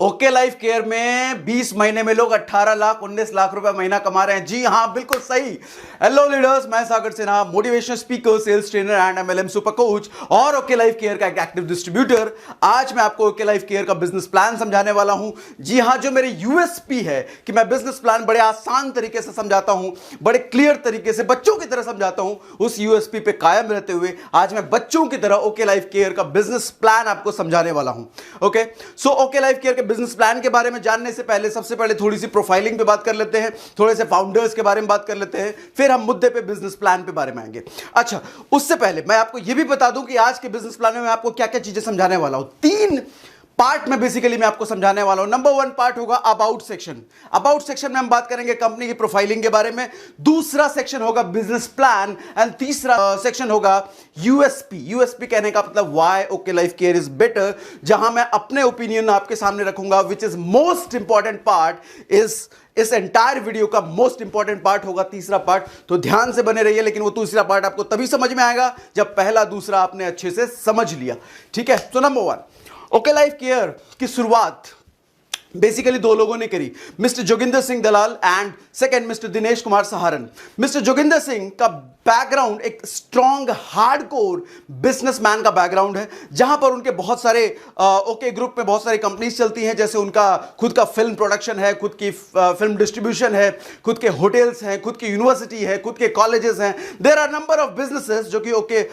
Okay Life care में 20 महीने में लोग 18 लाख 19 लाख रुपए महीना कमा रहे हैं। जी हां, बिल्कुल सही। हेलो लीडर्स, मैं Sagar Sinha, motivational speaker, sales trainer and MLM super coach और ओके लाइफ केयर का एक एक्टिव डिस्ट्रीब्यूटर। आज मैं आपको ओके लाइफ केयर का बिजनेस प्लान समझाने वाला हूं। जी हां, जो मेरी यूएसपी है कि मैं बिजनेस प्लान बड़े आसान तरीके से समझाता हूं, बड़े क्लियर तरीके से बच्चों की तरह समझाता हूं, उस यूएसपी पे कायम रहते हुए आज मैं बच्चों की तरह ओके लाइफ केयर का बिजनेस प्लान आपको समझाने वाला हूं। Okay, so okay Life care के बिजनेस प्लान के बारे में जानने से पहले सबसे पहले थोड़ी सी प्रोफाइलिंग पे बात कर लेते हैं, थोड़े से फाउंडर्स के बारे में बात कर लेते हैं, फिर हम मुद्दे पे बिजनेस प्लान पे बारे में आएंगे। अच्छा, उससे पहले मैं आपको यह भी बता दूं कि आज के बिजनेस प्लान में मैं आपको क्या क्या चीजें समझाने वाला हूं। 3 पार्ट में बेसिकली मैं आपको समझाने वाला हूं। नंबर 1 पार्ट होगा अबाउट सेक्शन। अबाउट सेक्शन में हम बात करेंगे कंपनी की प्रोफाइलिंग के बारे में। दूसरा सेक्शन होगा बिजनेस प्लान एंड तीसरा सेक्शन होगा यूएसपी। यूएसपी कहने का मतलब why okay Life care is better, जहां मैं अपने ओपिनियन आपके सामने रखूंगा, which is most important part इस एंटायर वीडियो का मोस्ट इंपॉर्टेंट पार्ट होगा तीसरा पार्ट। तो ध्यान से बने रहिए, लेकिन वो दूसरा पार्ट आपको तभी समझ में आएगा जब पहला दूसरा आपने अच्छे से समझ लिया। ठीक है, तो नंबर 1, ओके लाइफ केयर की शुरुआत बेसिकली 2 लोगों ने करी, mister Joginder Singh Dalal and second mister Dinesh Kumar Saharan. Mister Joginder Singh का बैकग्राउंड एक स्ट्रॉन्ग हार्डकोर बिजनेसमैन का बैकग्राउंड है, जहां पर उनके बहुत सारे ओके ग्रुप में बहुत सारी कंपनीज चलती हैं, जैसे उनका खुद का फिल्म प्रोडक्शन है, खुद की फिल्म डिस्ट्रीब्यूशन है, खुद के होटल्स हैं, खुद की यूनिवर्सिटी है, खुद के कॉलेजेस हैं। There are number of businesses जो कि OK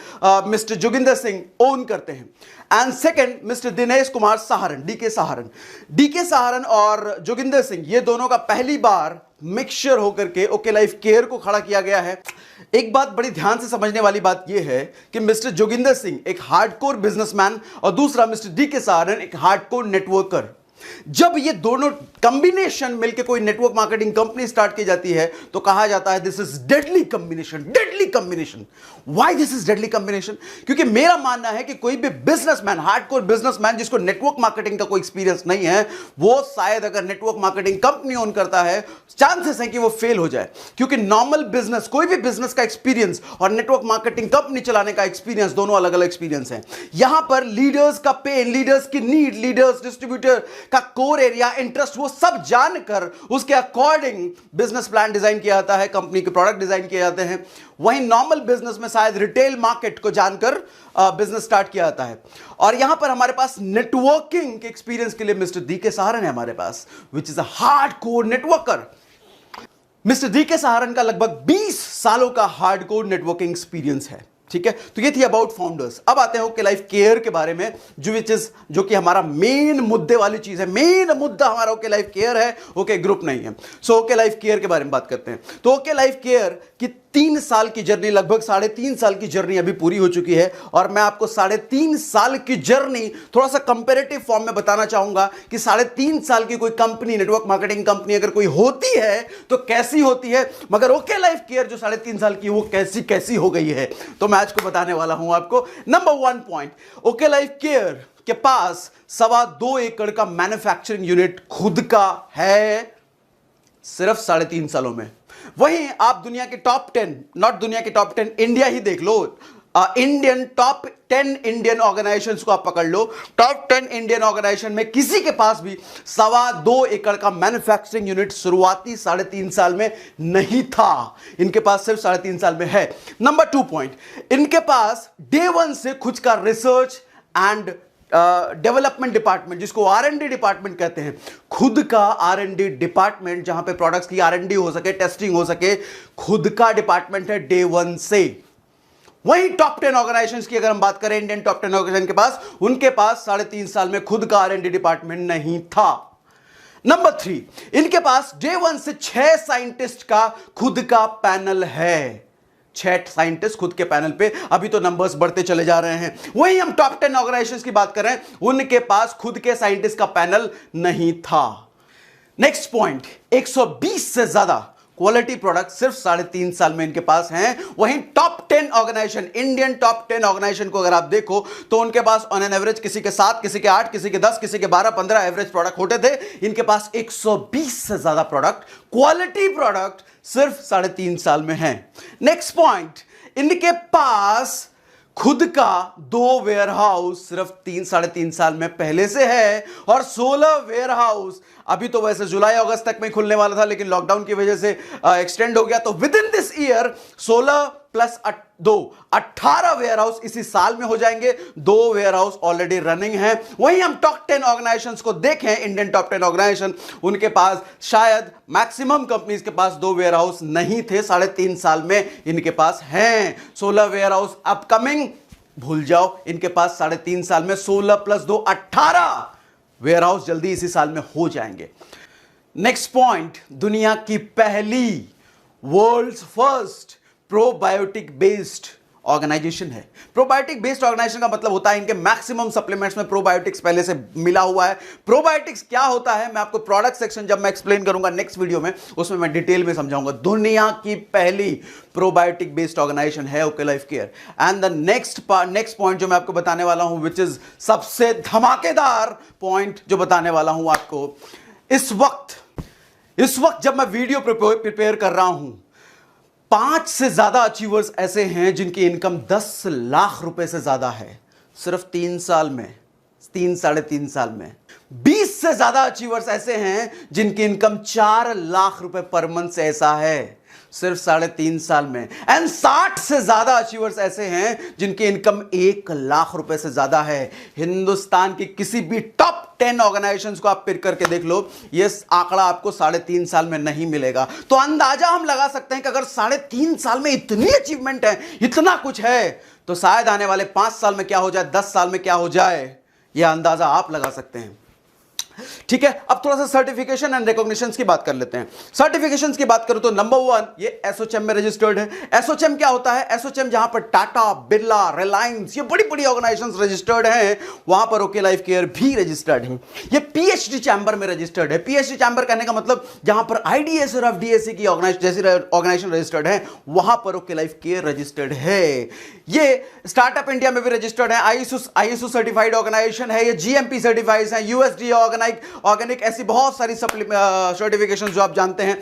mister Joginder Singh own करते हैं। And second mister Dinesh Kumar Saharan, DK Saharan और जोगिंदर सिंह, ये दोनों का पहली बार मिक्सचर होकर के ओके लाइफ केयर को खड़ा किया गया है। एक बात बड़ी ध्यान से समझने वाली बात यह है कि मिस्टर जोगिंदर सिंह एक हार्डकोर बिजनेसमैन और दूसरा मिस्टर डीके सहारन एक हार्डकोर नेटवर्कर। जब ये दोनों कॉम्बिनेशन मिलकर कोई नेटवर्क मार्केटिंग कंपनी स्टार्ट की जाती है तो कहा जाता है this is deadly combination. Why this is deadly combination? क्योंकि मेरा मानना है कि कोई भी बिजनेसमैन, हार्डकोर बिजनेसमैन जिसको नेटवर्क मार्केटिंग का कोई एक्सपीरियंस नहीं है, वो शायद अगर नेटवर्क मार्केटिंग कंपनी ओन करता है, चांसेस है कि वो फेल हो जाए। क्योंकि नॉर्मल बिजनेस, कोई भी बिजनेस का एक्सपीरियंस और नेटवर्क मार्केटिंग कंपनी चलाने का एक्सपीरियंस दोनों अलग अलग एक्सपीरियंस हैं। यहां पर लीडर्स का पेन, लीडर्स की नीड, लीडर्स डिस्ट्रीब्यूटर का कोर एरिया, इंटरेस्ट, वो सब जानकर उसके अकॉर्डिंग बिजनेस प्लान डिजाइन किया जाता है, कंपनी के प्रोडक्ट डिजाइन किए जाते हैं। वहीं नॉर्मल बिजनेस में शायद रिटेल मार्केट को जानकर बिजनेस स्टार्ट किया जाता है। और यहां पर हमारे पास नेटवर्किंग के एक्सपीरियंस के लिए मिस्टर डीके सहारन है हमारे पास, which is a hardcore networker. Mister DK Saharan का लगभग 20 सालों का हार्डकोर नेटवर्किंग एक्सपीरियंस है। ठीक है, तो ये थी अबाउट फाउंडर्स। अब आते हैं ओके लाइफ केयर के बारे में, जो कि हमारा मेन मुद्दे वाली चीज है। मेन मुद्दा हमारा ओके लाइफ केयर है, ओके ग्रुप नहीं है। सो ओके लाइफ केयर के बारे में बात करते हैं। तो ओके लाइफ केयर की 3 साल की जर्नी, लगभग 3.5 साल की जर्नी अभी पूरी हो चुकी है, और मैं आपको 3.5 साल की जर्नी थोड़ा सा कंपेरेटिव फॉर्म में बताना चाहूंगा कि 3.5 साल की कोई कंपनी, नेटवर्क मार्केटिंग कंपनी अगर कोई होती है तो कैसी होती है, मगर ओके लाइफ केयर जो 3.5 साल की, वो कैसी हो गई है, तो मैं आज को बताने वाला हूं आपको। Number 1 point, okay Life care के पास 2.25 एकड़ का मैन्युफैक्चरिंग यूनिट खुद का है, सिर्फ 3.5 सालों में। वहीं आप दुनिया के टॉप 10, नॉट दुनिया के टॉप 10, इंडिया ही देख लो, इंडियन टॉप 10 इंडियन ऑर्गेनाइजेशंस को आप पकड़ लो, टॉप 10 इंडियन ऑर्गेनाइजेशन में किसी के पास भी 2.25 एकड़ का मैन्युफैक्चरिंग यूनिट शुरुआती 3.5 साल में नहीं था। इनके पास सिर्फ 3.5 साल में है। नंबर 2 पॉइंट, इनके पास डे 1 से खुद का रिसर्च एंड डेवलपमेंट डिपार्टमेंट, जिसको R&D डिपार्टमेंट कहते हैं, खुद का R&D डिपार्टमेंट, जहां पे प्रोडक्ट्स की R&D हो सके, टेस्टिंग हो सके, खुद का डिपार्टमेंट है डे 1 से। वहीं टॉप 10 ऑर्गेनाइजेशंस की अगर हम बात करें, इंडियन टॉप 10 ऑर्गेनाइजेशन के पास, उनके पास 3.5 साल में खुद का R&D डिपार्टमेंट नहीं था। नंबर 3, इनके पास डे 1 से 6 साइंटिस्ट का खुद का पैनल है। 6 साइंटिस्ट खुद के पैनल पे, अभी तो नंबर्स बढ़ते चले जा रहे हैं। वहीं हम टॉप 10 ऑर्गेनाइजेशंस की बात करें, उनके पास खुद के साइंटिस्ट का पैनल नहीं था। नेक्स्ट पॉइंट, 120 से ज्यादा क्वालिटी प्रोडक्ट सिर्फ 3.5 साल में इनके पास हैं। वहीं top 10 organisation, Indian top 10 organisation को अगर आप देखो तो उनके पास ऑन एन एवरेज किसी के 7, किसी के 8, किसी के 10, किसी के 12-15 एवरेज प्रोडक्ट होते थे। इनके पास 120 से ज्यादा प्रोडक्ट, क्वालिटी प्रोडक्ट सिर्फ 3.5 साल में है। नेक्स्ट पॉइंट, इनके पास खुद का 2 वेयर हाउस सिर्फ 3-3.5 साल में पहले से है, और 16 वेयर हाउस अभी तो वैसे जुलाई अगस्त तक में खुलने वाला था, लेकिन लॉकडाउन की वजह से एक्सटेंड हो गया। तो within this year 16 plus 2 18 warehouse इसी साल में हो जाएंगे। 2 वेयर हाउस ऑलरेडी रनिंग है। वहीं हम टॉप 10 ऑर्गेनाइजेशंस को देखें, इंडियन टॉप 10 ऑर्गेनाइजेशन, उनके पास शायद मैक्सिमम कंपनीज के पास 2 वेयर हाउस नहीं थे, 3.5 साल में इनके पास हैं 16 वेयर हाउस अपकमिंग। भूल जाओ, इनके पास 3.5 साल में 16 प्लस 2 18 वेयर हाउस जल्दी इसी साल में हो जाएंगे। नेक्स्ट पॉइंट, दुनिया की पहली world's first probiotic based organisation है। प्रोबायोटिक बेस्ड ऑर्गेनाइजेशन का मतलब होता है इनके मैक्सिमम सप्लीमेंट्स में प्रोबायोटिक्स पहले से मिला हुआ है। प्रोबायोटिक्स क्या होता है मैं आपको प्रोडक्ट सेक्शन जब मैं एक्सप्लेन करूंगा नेक्स्ट वीडियो में, उसमें मैं डिटेल में समझाऊंगा। दुनिया की पहली प्रोबायोटिक बेस्ड ऑर्गेनाइजेशन है okay Life care. And the next point जो मैं आपको बताने वाला हूं, विच इज सबसे धमाकेदार पॉइंट जो बताने वाला हूं आपको, इस वक्त जब मैं वीडियो प्रिपेयर कर रहा हूं, 5 से ज्यादा अचीवर्स ऐसे हैं जिनकी इनकम 10 लाख रुपए से ज्यादा है सिर्फ 3 साल में, 3-3.5 साल में। 20 से ज्यादा अचीवर्स ऐसे हैं जिनकी इनकम 4 लाख रुपए पर मंथ से ऐसा है सिर्फ 3.5 साल में। एंड 60 से ज्यादा अचीवर्स ऐसे हैं जिनकी इनकम 1 लाख रुपए से ज्यादा है। हिंदुस्तान की किसी भी टॉप 10 ऑर्गेनाइजेशंस को आप पिक करके देख लो, ये आंकड़ा आपको 3.5 साल में नहीं मिलेगा। तो अंदाजा हम लगा सकते हैं कि अगर 3.5 साल में इतनी अचीवमेंट है, इतना कुछ है, तो शायद आने वाले 5 साल में क्या हो जाए, 10 साल में क्या हो जाए, यह अंदाजा आप लगा सकते हैं। ठीक है, अब थोड़ा सा सर्टिफिकेशन एंड रिकॉग्निशन की बात कर लेते हैं। सर्टिफिकेशन की बात करूं तो नंबर 1 ये एसोचैम में रजिस्टर्ड है। एसोचैम क्या होता है? एसोचैम जहां पर टाटा, बिरला, रिलायंस, ये बड़ी बड़ी ऑर्गेनाइजेशंस रजिस्टर्ड हैं, वहां पर ओके लाइफ केयर भी रजिस्टर्ड है। ये पीएचडी चैम्बर में रजिस्टर्ड है। पीएचडी चैम्बर कहने का मतलब जहां पर आईडीएस और एफडीएससी की ऑर्गेनाइजेशन रजिस्टर्ड है, वहां पर ओके लाइफ केयर रजिस्टर्ड है। ये स्टार्टअप इंडिया में भी रजिस्टर्ड है, आईएसओ सर्टिफाइड ऑर्गेनाइजेशन है, ये जीएमपी सर्टिफाइड है, यूएसडी ऑर्गेनिक, ऐसी बहुत सारी सर्टिफिकेशन जो आप जानते हैं,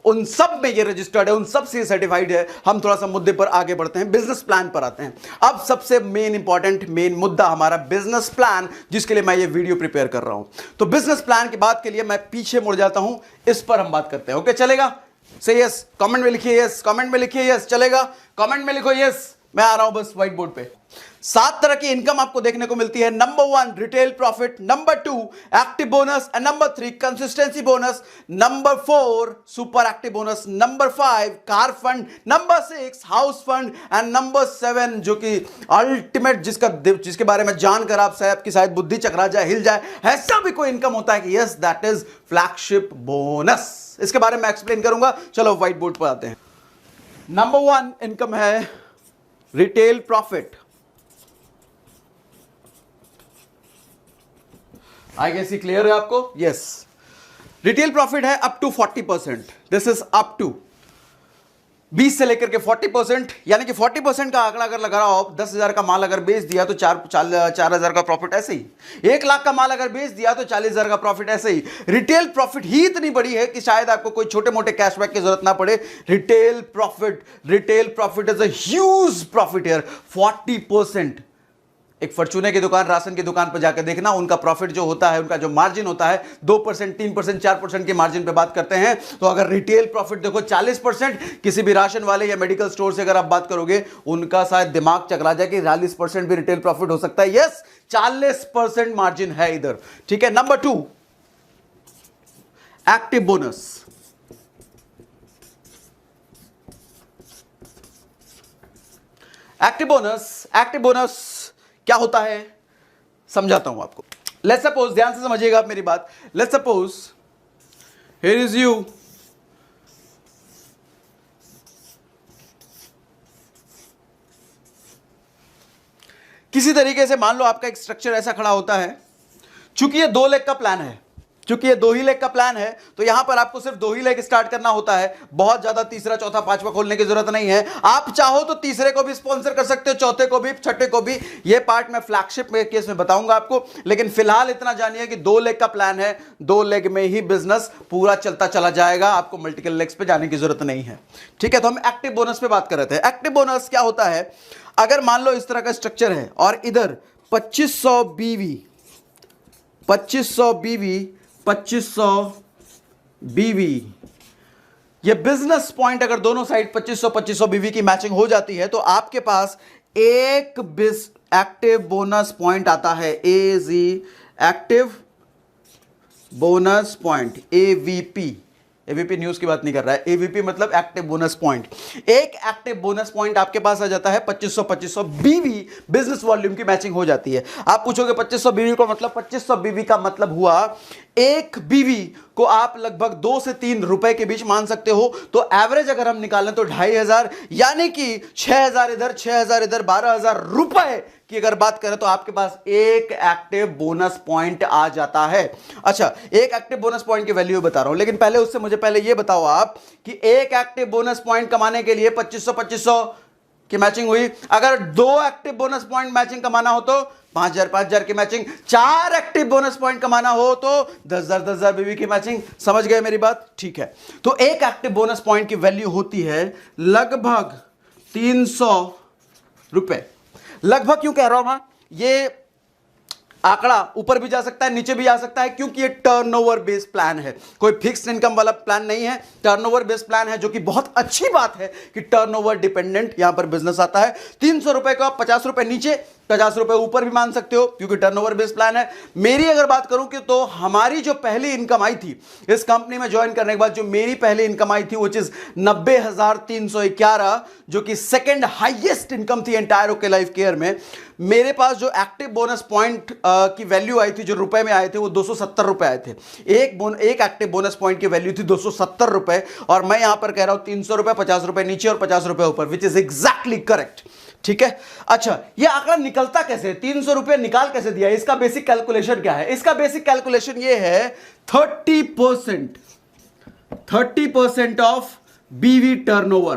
उन सब में ये रजिस्टर्ड है, उन सब से सर्टिफाइड है। हम थोड़ा सा मुद्दे पर आगे बढ़ते हैं, बिजनेस प्लान पर आते हैं। अब सबसे मेन मुद्दा हमारा बिजनेस प्लान, जिसके लिए मैं ये वीडियो प्रिपेयर कर रहा हूं। तो बिजनेस प्लान की बात के लिए मैं पीछे मुड़ जाता हूं, इस पर हम बात करते हैं। ओके, चलेगा? से यस, कमेंट में लिखिए यस, कमेंट में लिखिए यस, चलेगा? कमेंट में लिखो यस, मैं आ रहा हूं बस व्हाइट बोर्ड पे। 7 तरह की इनकम आपको देखने को मिलती है। Number 1 retail profit, number 2 active bonus, and number 3 consistency bonus, number 4 super active bonus, number 5 car fund, number 6 house fund, and number 7 जो कि अल्टीमेट, जिसके बारे में जानकर आपकी शायद बुद्धि चकरा जाए, हिल जाए, ऐसा भी कोई इनकम होता है कि yes, that is flagship bonus. इसके बारे में एक्सप्लेन करूंगा। चलो व्हाइट बोर्ड पर आते हैं। नंबर 1 इनकम है रिटेल प्रॉफिट। आई गेस ये क्लियर है आपको? यस, रिटेल प्रॉफिट है up to 40%। This is up to 20 से लेकर के 40%, यानी कि 40% का आंकड़ा अगर लगा रहा हो, 10,000 का माल अगर बेच दिया तो 4,000 का प्रॉफिट ऐसे ही, 1 लाख का माल अगर बेच दिया तो 40,000 का प्रॉफिट ऐसे ही। रिटेल प्रॉफिट ही इतनी बड़ी है कि शायद आपको कोई छोटे मोटे कैशबैक की जरूरत ना पड़े। Retail profit is a huge profit here, 40%। एक फॉर्च्यूने की दुकान, राशन की दुकान पर जाकर देखना, उनका प्रॉफिट जो होता है, उनका जो मार्जिन होता है, 2%, 3%, 4% के मार्जिन पे बात करते हैं। तो अगर रिटेल प्रॉफिट देखो 40%, किसी भी राशन वाले या मेडिकल स्टोर से अगर आप बात करोगे, उनका शायद दिमाग चकरा जाए कि 40% भी रिटेल प्रॉफिट हो सकता है। यस, 40% मार्जिन है इधर। ठीक है। Number 2 active bonus. Active bonus क्या होता है समझाता हूं आपको। लेट्स सपोज, ध्यान से समझिएगा आप मेरी बात। Let's suppose here is you, किसी तरीके से मान लो आपका एक स्ट्रक्चर ऐसा खड़ा होता है, चूंकि ये 2 लाख का प्लान है, क्योंकि ये 2 ही लेग का प्लान है तो यहां पर आपको सिर्फ 2 ही लेग स्टार्ट करना होता है, बहुत ज्यादा तीसरा चौथा पांचवा खोलने की जरूरत नहीं है। आप चाहो तो तीसरे को भी स्पॉन्सर कर सकते हो, चौथे को भी, छठे को भी। ये पार्ट मैं फ्लैगशिप में केस में बताऊंगा आपको, लेकिन फिलहाल इतना जानिए कि 2 लेग का प्लान है, 2 लेग में ही बिजनेस पूरा चलता चला जाएगा, आपको मल्टीपल लेग्स पे जाने की जरूरत नहीं है। ठीक है, तो हम एक्टिव बोनस पे बात कर रहे थे। एक्टिव बोनस क्या होता है, अगर मान लो इस तरह का स्ट्रक्चर है और इधर 2500 बीवी 2500 बीवी 2500 बीवी, ये बिजनेस पॉइंट अगर दोनों साइड 2500 बीवी की मैचिंग हो जाती है तो आपके पास एक एक्टिव बोनस पॉइंट आता है, एजी active bonus point, AVP. AVP news की बात नहीं कर रहा है, एवीपी मतलब एक्टिव बोनस पॉइंट। एक एक्टिव बोनस पॉइंट आपके पास आ जाता है 2500 बीवी, बिजनेस वॉल्यूम की मैचिंग हो जाती है। आप पूछोगे 2500 बीवी का मतलब, 2500 बीवी का मतलब हुआ एक बीवी को आप लगभग 2 से 3 रुपए के बीच मान सकते हो। तो एवरेज अगर हम निकालें तो 2500, यानी कि 6000 इधर 6000 इधर, 12000 रुपए की अगर बात करें तो आपके पास एक एक्टिव बोनस पॉइंट आ जाता है। अच्छा, एक एक्टिव बोनस पॉइंट की वैल्यू बता रहा हूं, लेकिन पहले उससे मुझे पहले यह बताओ आप कि एक एक्टिव बोनस पॉइंट कमाने के लिए 2500 की मैचिंग हुई। अगर 2 एक्टिव बोनस पॉइंट मैचिंग कमाना हो तो 5000 की मैचिंग, 4 एक्टिव बोनस पॉइंट कमाना हो तो 10,000 बीवी की मैचिंग। समझ गए मेरी बात? ठीक है, तो एक एक्टिव बोनस पॉइंट की वैल्यू होती है लगभग 300 रुपए। लगभग क्यों कह रहा हूं मैं, ये आंकड़ा ऊपर भी जा सकता है, नीचे भी आ सकता है, क्योंकि ये टर्नओवर बेस्ड प्लान है, कोई फिक्स्ड इनकम वाला प्लान नहीं है, टर्नओवर बेस्ड प्लान है, जो कि बहुत अच्छी बात है कि टर्नओवर डिपेंडेंट यहां पर बिजनेस आता है। 300 रुपए को आप 50 रुपए नीचे, 50 रुपए ऊपर भी मान सकते हो, क्योंकि टर्नओवर बेस्ड प्लान है। मेरी अगर बात करूं कि तो हमारी जो पहली इनकम आई थी इस कंपनी में ज्वाइन करने के बाद, जो मेरी पहली इनकम आई थी वो चीज 90,311, जो कि सेकंड हाईएस्ट इनकम थी एंटायर ओके लाइफ केयर में। मेरे पास जो एक्टिव बोनस पॉइंट की वैल्यू आई थी, जो रुपए में आए थे, वो 270 रुपए आए थे। एक एक्टिव बोनस पॉइंट की वैल्यू थी 270 रुपए, और मैं यहां पर कह रहा हूं 300 रुपए, 50 रुपए नीचे और 50 रुपए ऊपर, विच इज एग्जैक्टली करेक्ट। ठीक है, अच्छा, यह आंकड़ा निकलता कैसे, 300 रुपए निकाल कैसे दिया, इसका बेसिक कैलकुलेशन क्या है? इसका बेसिक कैलकुलेशन यह है 30% ऑफ बीवी टर्नओवर।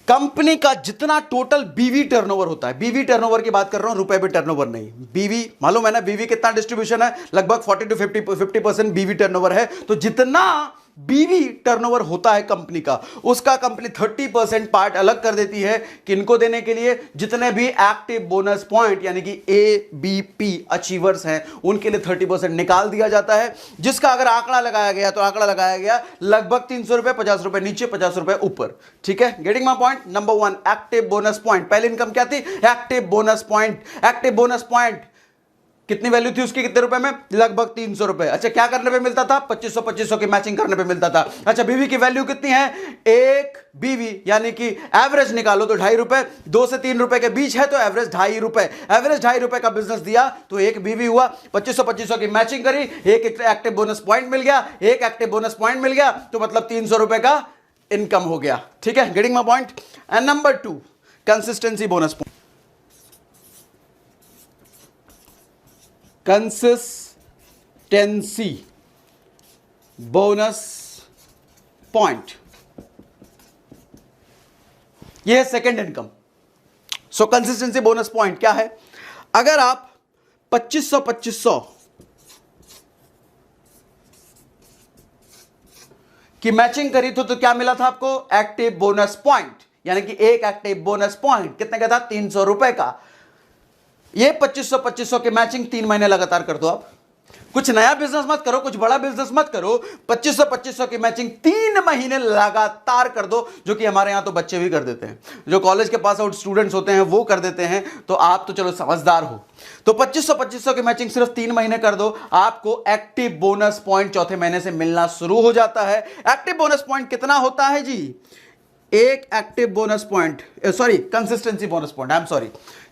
कंपनी का जितना टोटल बीवी टर्नओवर होता है, बीवी टर्नओवर की बात कर रहा हूं, रुपए पे टर्नओवर नहीं। बीवी मालूम है ना, बीवी कितना डिस्ट्रीब्यूशन है, लगभग 40 to 50% बीवी टर्नओवर है। तो जितना बीवी टर्नओवर होता है कंपनी का, उसका कंपनी 30% पार्ट अलग कर देती है, किनको देने के लिए, जितने भी एक्टिव बोनस पॉइंट यानी कि एबीपी अचीवर्स हैं उनके लिए 30% निकाल दिया जाता है। जिसका अगर आंकड़ा लगाया गया तो आंकड़ा लगाया गया लगभग 300 रुपए, 50 रुपए नीचे, 50 रुपए ऊपर। ठीक है, getting my point? Number 1 active bonus point, पहली इनकम क्या थी? Active bonus point. Active bonus point कितनी वैल्यू थी उसकी, कितने रुपए में? लगभग 300 रुपए। अच्छा, क्या करने पे मिलता था? 2500 की मैचिंग करने पे मिलता था। अच्छा, बीवी की वैल्यू कितनी है? एक बीवी यानी कि एवरेज निकालो तो 2.5 रुपए, 2 से 3 रुपए के बीच है तो एवरेज 2.5 रुपए। एवरेज 2.5 रुपए का बिजनेस दिया तो एक बीवी हुआ, 2500 की मैचिंग करी, एक एक्टिव बोनस पॉइंट मिल गया, एक एक्टिव बोनस पॉइंट मिल गया तो मतलब 300 रुपए का इनकम हो गया। ठीक है, getting my point? And number 2 consistency bonus point. Consistency bonus point, यह है सेकेंड इनकम। सो कंसिस्टेंसी बोनस पॉइंट क्या है? अगर आप 2500 की मैचिंग करी तो क्या मिला था आपको? एक्टिव बोनस पॉइंट, यानी कि एक एक्टिव बोनस पॉइंट कितने का था? 300 रुपए का। ये 2500 की मैचिंग 3 महीने लगातार कर दो। आप कुछ नया बिजनेस मत करो, कुछ बड़ा बिजनेस मत करो, 2500 की मैचिंग 3 महीने लगातार कर दो, जो कि हमारे यहां तो बच्चे भी कर देते हैं, जो कॉलेज के पास आउट स्टूडेंट्स होते हैं वो कर देते हैं। तो आप तो चलो समझदार हो, तो 2500 की मैचिंग सिर्फ 3 महीने कर दो, आपको एक्टिव बोनस पॉइंट चौथे महीने से मिलना शुरू हो जाता है। एक्टिव बोनस पॉइंट कितना होता है जी? एक active bonus point, sorry consistency bonus point, I am sorry,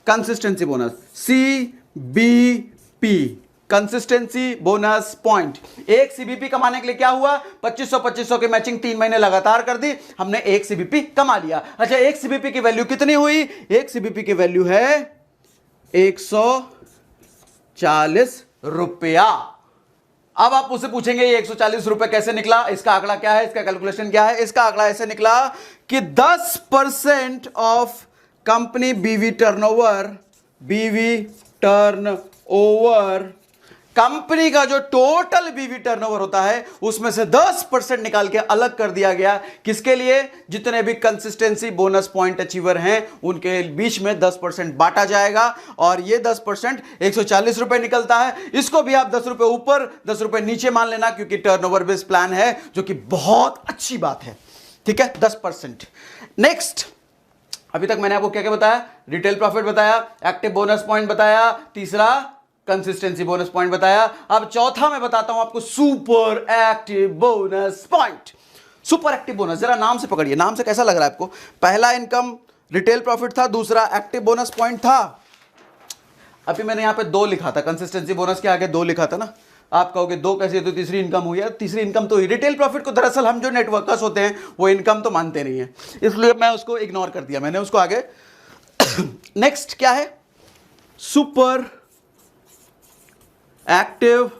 consistency bonus, CBP, consistency bonus point. एक सीबीपी कमाने के लिए क्या हुआ? 2500 की मैचिंग 3 महीने लगातार कर दी, हमने एक सीबीपी कमा लिया। अच्छा, एक सीबीपी की वैल्यू कितनी हुई? एक सीबीपी की वैल्यू है रुपया। अब आप मुझसे पूछेंगे ये 140 रुपए कैसे निकला, इसका आंकड़ा क्या है, इसका कैलकुलेशन क्या है। इसका आंकड़ा ऐसे निकला कि 10% ऑफ कंपनी बीवी टर्नओवर, कंपनी का जो टोटल बीवी टर्नओवर होता है उसमें से 10% निकाल के अलग कर दिया गया। किसके लिए? जितने भी कंसिस्टेंसी बोनस पॉइंट अचीवर हैं उनके बीच में 10% बांटा जाएगा, और ये 10% 140 रुपए निकलता है। इसको भी आप 10 रुपए ऊपर 10 रुपए नीचे मान लेना, क्योंकि टर्नओवर बेस्ड प्लान है, जो कि बहुत अच्छी बात है। ठीक है, 10%। नेक्स्ट, अभी तक मैंने आपको क्या क्या बताया? रिटेल प्रॉफिट बताया, एक्टिव बोनस पॉइंट बताया, तीसरा कंसिस्टेंसी बोनस पॉइंट बताया। अब चौथा मैं बताता हूं आपको super active bonus point. Super active bonus, जरा नाम से पकड़िए, नाम से कैसा लग रहा है आपको? पहला इनकम रिटेल प्रॉफिट था, दूसरा एक्टिव बोनस पॉइंट था। अभी मैंने यहां पे 2 लिखा था, कंसिस्टेंसी बोनस के आगे 2 लिखा था ना। आप कहोगे 2 कैसे, तो तीसरी इनकम हुई है। तीसरी इनकम तो हुई रिटेल प्रॉफिट को। दरअसल हम जो नेटवर्कर्स होते हैं वो इनकम तो मानते नहीं है, इसलिए मैं उसको इग्नोर कर दिया, मैंने उसको आगे। नेक्स्ट क्या है? सुपर एक्टिव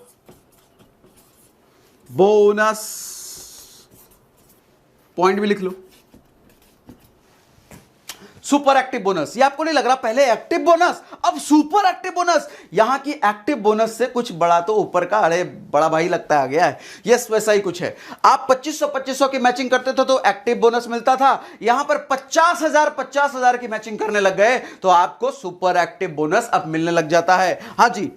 बोनस पॉइंट भी लिख लो। सुपर एक्टिव बोनस, ये आपको नहीं लग रहा पहले एक्टिव बोनस अब सुपर एक्टिव बोनस? यहां की एक्टिव बोनस से कुछ बड़ा तो ऊपर का, अरे बड़ा भाई लगता आ गया है। यस, वैसा ही कुछ है। आप 2500 की मैचिंग करते थे तो एक्टिव बोनस मिलता था, यहां पर 50,000 की मैचिंग करने लग गए तो आपको सुपर एक्टिव बोनस अब मिलने लग जाता है। हां जी,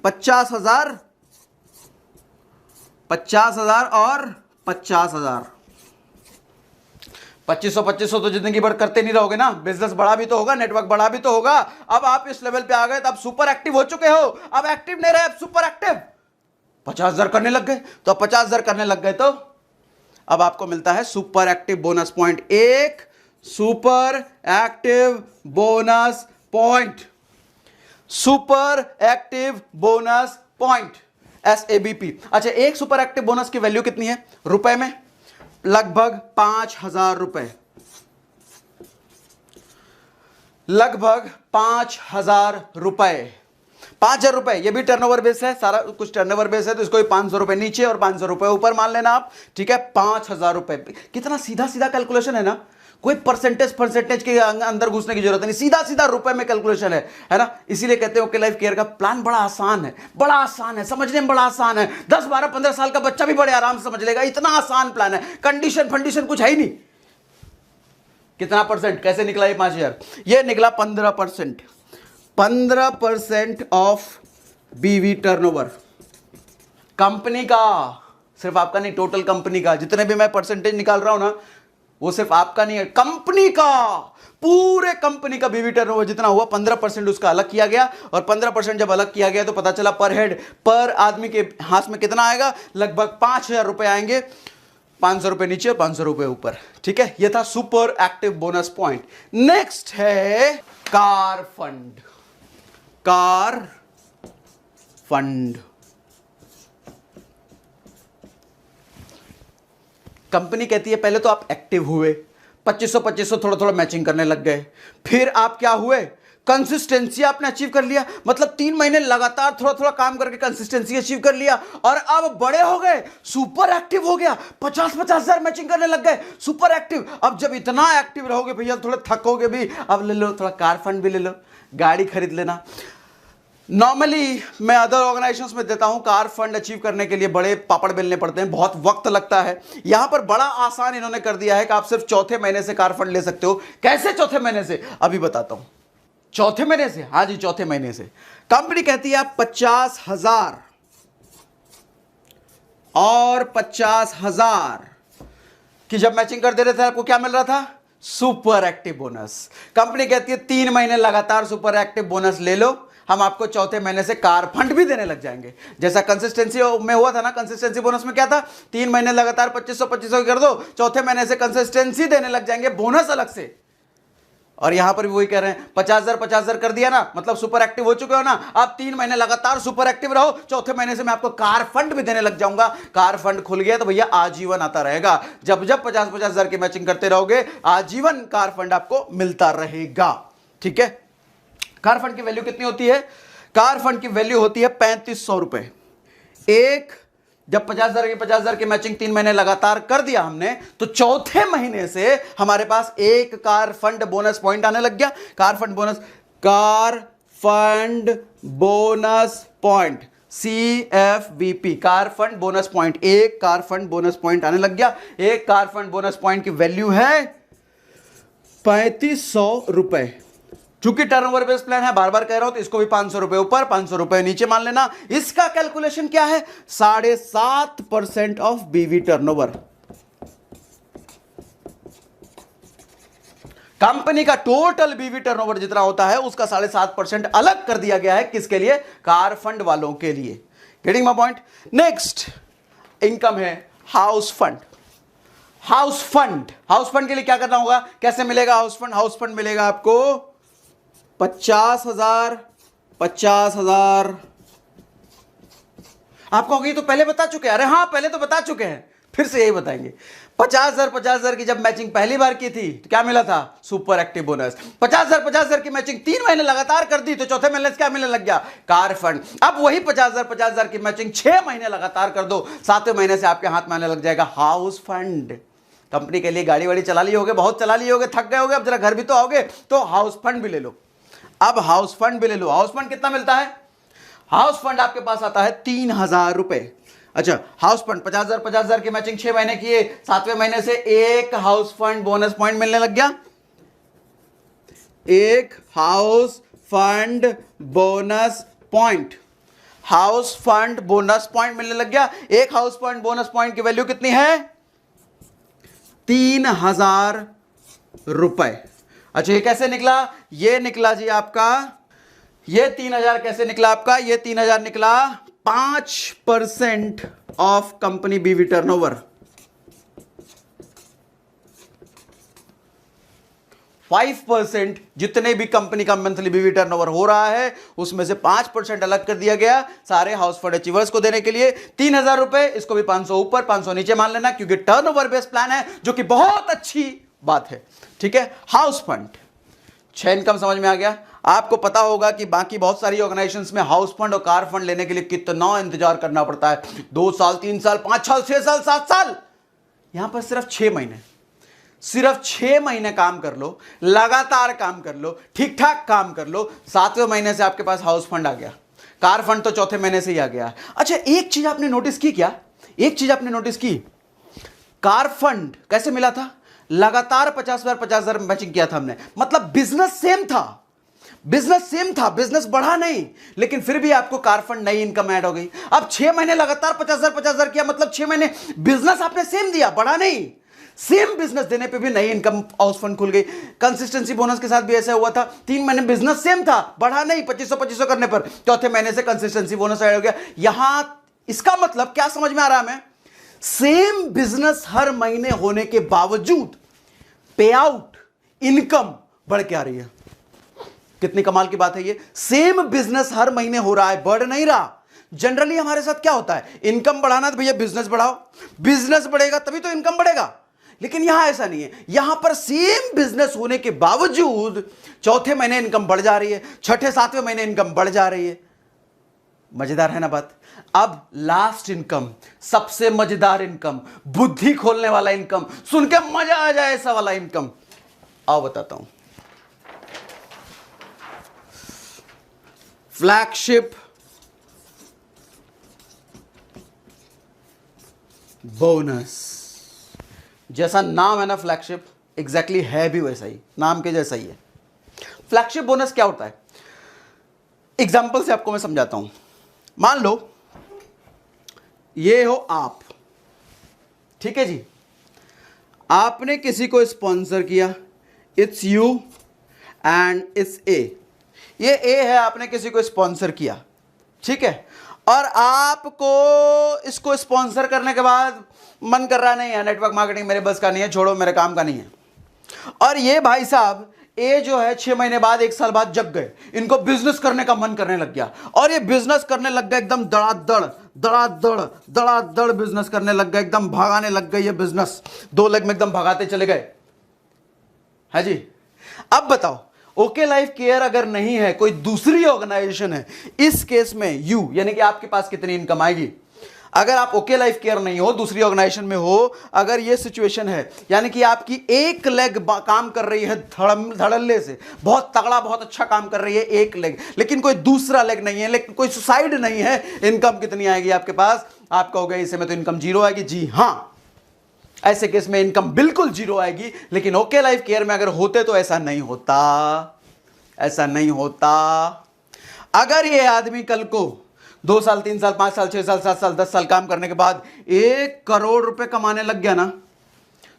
50,000 और 50,000। 2500 तो जिंदगी भर करते नहीं रहोगे ना, बिजनेस बड़ा भी तो होगा, नेटवर्क बड़ा भी तो होगा। अब आप इस लेवल पे आ गए तो आप सुपर एक्टिव हो चुके हो। अब एक्टिव नहीं रहे, अब सुपर एक्टिव। 50,000 करने लग गए तो 50,000 करने लग गए तो अब आपको मिलता है सुपर एक्टिव बोनस पॉइंट। एक super active bonus point, super active bonus point, SABP। अच्छा, एक सुपर एक्टिव बोनस की वैल्यू कितनी है रुपए में? लगभग 5,000 रुपए, लगभग 5,000 रुपए। 5,000 रुपए, ये भी टर्नओवर बेस है, सारा कुछ टर्नओवर बेस है, तो इसको भी 500 रुपए नीचे और 500 रुपए ऊपर मान लेना आप। ठीक है, 5,000 रुपए। कितना सीधा सीधा कैलकुलेशन है ना, कोई परसेंटेज के अंदर घुसने की जरूरत नहीं, सीधा सीधा रुपए में कैलकुलेशन है ना। इसीलिए कहते हैं ओके लाइफ केयर का प्लान बड़ा आसान है, बड़ा आसान है समझने में, बड़ा आसान है। 10, 12, 15 साल का बच्चा भी बड़े आराम से समझ लेगा, इतना आसान प्लान है। कंडीशन फंडीशन कुछ है ही नहीं। कितना परसेंट, कैसे निकला ये 5,000? ये निकला 15%। 15% ऑफ बीवी टर्नओवर, कंपनी का, सिर्फ आपका नहीं, टोटल कंपनी का। जितने भी मैं परसेंटेज निकाल रहा हूं ना, वो सिर्फ आपका नहीं है, कंपनी का, पूरे कंपनी का बीवी टर्नओवर जितना हुआ 15% उसका अलग किया गया। और 15% जब अलग किया गया तो पता चला पर हेड, पर आदमी के हाथ में कितना आएगा? लगभग 5,000 रुपए आएंगे। 500 रुपए नीचे और 500 रुपए ऊपर। ठीक है, यह था super active bonus point. Next है car fund. Car fund, company कहती है पहले तो आप एक्टिव हुए, 2500 थोड़ा थोड़ा मैचिंग करने लग गए, फिर आप क्या हुए? कंसिस्टेंसी आपने अचीव कर लिया, मतलब 3 महीने लगातार थोड़ा थोड़ा काम करके कंसिस्टेंसी अचीव कर लिया, और अब बड़े हो गए, सुपर एक्टिव हो गया, 50,000 मैचिंग करने लग गए, सुपर एक्टिव। अब जब इतना एक्टिव रहोगे भैया, थोड़ा थकोगे भी, अब ले लो थोड़ा कार फंड भी ले लो, गाड़ी खरीद लेना। नॉर्मली मैं अदर ऑर्गेनाइजेशंस में देता हूं, कार फंड अचीव करने के लिए बड़े पापड़ बेलने पड़ते हैं, बहुत वक्त लगता है। यहां पर बड़ा आसान इन्होंने कर दिया है कि आप सिर्फ चौथे महीने से कार फंड ले सकते हो। कैसे चौथे महीने से? अभी बताता हूं। चौथे महीने से, हाँ जी, चौथे महीने से। कंपनी कहती है आप 50,000 और 50,000 की जब मैचिंग कर दे रहे थे, आपको क्या मिल रहा था? Super active bonus. कंपनी कहती है 3 महीने लगातार सुपर एक्टिव बोनस ले लो, हम आपको चौथे महीने से कार फंड भी देने लग जाएंगे। जैसा कंसिस्टेंसी में हुआ था ना, कंसिस्टेंसी बोनस में क्या था? 3 महीने लगातार 2500 कर दो, चौथे महीने से कंसिस्टेंसी देने लग जाएंगे, बोनस अलग से। और यहां पर भी वही कह रहे हैं, 50,000 कर दिया ना, मतलब सुपर एक्टिव हो चुके हो ना, आप 3 महीने लगातार सुपर एक्टिव रहो, चौथे महीने से मैं आपको कार फंड भी देने लग जाऊंगा। कार फंड खुल गया तो भैया आजीवन आता रहेगा, जब जब 50,000 की मैचिंग करते रहोगे, आजीवन कार फंड आपको मिलता रहेगा। ठीक है, कार फंड की वैल्यू कितनी होती है? कार फंड की वैल्यू होती है 3500 रुपए। एक जब 50,000 की मैचिंग 3 महीने लगातार कर दिया हमने, तो चौथे महीने से हमारे पास एक कार फंड बोनस पॉइंट आने लग गया। Car fund bonus point CFBP, car fund bonus point, एक कार फंड बोनस पॉइंट आने लग गया। एक कार फंड बोनस पॉइंट की वैल्यू है 3500 रुपए। चूंकि टर्नओवर बेस्ड प्लान है, बार बार कह रहा हूं, तो इसको भी 500 रुपए ऊपर 500 रुपए नीचे मान लेना। इसका कैलकुलेशन क्या है? 7.5% ऑफ बीवी टर्नओवर। कंपनी का टोटल बीवी टर्नओवर जितना होता है उसका 7.5% अलग कर दिया गया है। किसके लिए? कार फंड वालों के लिए। Getting my point? Next income है हाउस फंड। हाउस फंड के लिए क्या करना होगा? कैसे मिलेगा हाउस फंड? हाउस फंड मिलेगा आपको 50,000। आपको होगी तो पहले बता चुके हैं। अरे हाँ, पहले तो बता चुके हैं, फिर से यही बताएंगे। 50,000 की जब मैचिंग पहली बार की थी तो क्या मिला था? Super active bonus. 50,000 की मैचिंग 3 महीने लगातार कर दी तो चौथे महीने से क्या मिलने लग गया? Car fund. अब वही 50,000 की मैचिंग 6 महीने लगातार कर दो, 7वें महीने से आपके हाथ में आने लग जाएगा हाउस फंड। कंपनी के लिए गाड़ी वाड़ी चला ली होगे, बहुत चला ली होगे, थक गए होगे, अब जरा घर भी तो आओगे, तो हाउस फंड भी ले लो। अब हाउस फंड भी ले लो। हाउस फंड कितना मिलता है? हाउस फंड आपके पास आता है 3,000 रुपए। अच्छा, हाउस फंड 50,000 की मैचिंग 6 महीने किए, 7वें महीने से एक हाउस फंड बोनस पॉइंट मिलने लग गया। एक house fund bonus point, house fund bonus point मिलने लग गया। एक हाउस फंड बोनस पॉइंट की वैल्यू कितनी है? 3,000 रुपए। अच्छा, ये कैसे निकला? ये निकला जी आपका, ये 3,000 कैसे निकला आपका? ये 3,000 निकला 5% ऑफ कंपनी बीवी टर्नओवर। 5% जितने भी कंपनी का मंथली बीवी टर्नओवर हो रहा है उसमें से 5% अलग कर दिया गया सारे हाउस फंड अचीवर्स को देने के लिए। 3,000 रुपए, इसको भी 500 ऊपर 500 नीचे मान लेना, क्योंकि टर्नओवर बेस्ड प्लान है, जो कि बहुत अच्छी बात है। ठीक है, हाउस फंड 6 इनकम समझ में आ गया। आपको पता होगा कि बाकी बहुत सारी ऑर्गेनाइजेशंस में हाउस फंड और कार फंड लेने के लिए कितना इंतजार करना पड़ता है। 2 साल, 3 साल, 5 साल, 6 साल, 7 साल। यहां पर सिर्फ 6 महीने, सिर्फ 6 महीने काम कर लो, लगातार काम कर लो, ठीक ठाक काम कर लो, 7वें महीने से आपके पास हाउस फंड आ गया। कार फंड तो चौथे महीने से ही आ गया। अच्छा, एक चीज आपने नोटिस की क्या? एक चीज आपने नोटिस की, कार फंड कैसे मिला था? लगातार 50,000 मैचिंग किया था हमने, मतलब बिजनेस सेम था, बिजनेस बढ़ा नहीं, लेकिन फिर भी आपको कार फंड नई इनकम ऐड हो गई। अब 6 महीने लगातार 50,000 किया, मतलब 6 महीने बिजनेस आपने सेम दिया, बढ़ा नहीं। सेम बिजनेस देने पे भी नई इनकम हाउस फंड खुल गई। कंसिस्टेंसी बोनस के साथ भी ऐसा हुआ था, 3 महीने बिजनेस सेम था, बढ़ा नहीं, 2500 करने पर चौथे महीने से कंसिस्टेंसी बोनस ऐड हो गया। यहां इसका मतलब क्या समझ में आ रहा है हमें? सेम बिजनेस हर महीने होने के बावजूद पे आउट इनकम बढ़ के आ रही है। कितनी कमाल की बात है ये। सेम बिजनेस हर महीने हो रहा है, बढ़ नहीं रहा। जनरली हमारे साथ क्या होता है, इनकम बढ़ाना तो भैया बिजनेस बढ़ाओ, बिजनेस बढ़ेगा तभी तो इनकम बढ़ेगा, लेकिन यहां ऐसा नहीं है। यहां पर सेम बिजनेस होने के बावजूद चौथे महीने इनकम बढ़ जा रही है, छठे 7वें महीने इनकम बढ़ जा रही है। मजेदार है ना बात? अब लास्ट इनकम, सबसे मजेदार इनकम, बुद्धि खोलने वाला इनकम, सुन के मजा आ जाए ऐसा वाला इनकम, आओ बताता हूं। Flagship bonus. जैसा नाम है ना फ्लैगशिप, एग्जैक्टली है भी वैसा ही, नाम के जैसा ही है। फ्लैगशिप बोनस क्या होता है? एग्जांपल से आपको मैं समझाता हूं। मान लो ये हो आप, ठीक है जी, आपने किसी को स्पॉन्सर किया, it's you and it's a. ये ए है, आपने किसी को स्पॉन्सर किया, ठीक है, और आपको इसको स्पॉन्सर करने के बाद मन कर रहा नहीं है, नेटवर्क मार्केटिंग मेरे बस का नहीं है, छोड़ो, मेरे काम का नहीं है। और ये भाई साहब ए जो है 6 महीने बाद, 1 साल बाद जग गए, इनको बिजनेस करने का मन करने लग गया, और ये बिजनेस करने लग गए, एकदम धड़ाधड़ बिजनेस करने लग गए, एकदम भागाने लग गए, ये बिजनेस 2 लेग में एकदम भगाते चले गए। है जी। अब बताओ, ओके लाइफ केयर अगर नहीं है, कोई दूसरी ऑर्गेनाइजेशन है, इस केस में यू यानी कि आपके पास कितनी इनकम आएगी? अगर आप ओके लाइफ केयर नहीं हो, दूसरी ऑर्गेनाइजेशन में हो, अगर ये सिचुएशन है यानी कि आपकी एक लेग काम कर रही है धड़ल्ले से, बहुत तगड़ा बहुत अच्छा काम कर रही है एक लेग, लेकिन कोई दूसरा लेग नहीं है, लेकिन कोई सुसाइड नहीं है, इनकम कितनी आएगी आपके पास? आप कहोगे इसे में तो इनकम जीरो आएगी। जी हां, ऐसे केस में इनकम बिल्कुल जीरो आएगी, लेकिन ओके लाइफ केयर में अगर होते तो ऐसा नहीं होता, ऐसा नहीं होता। अगर ये आदमी कल को 2 साल 3 साल 5 साल 6 साल 7 साल 10 साल काम करने के बाद 1 करोड़ रुपए कमाने लग गया ना,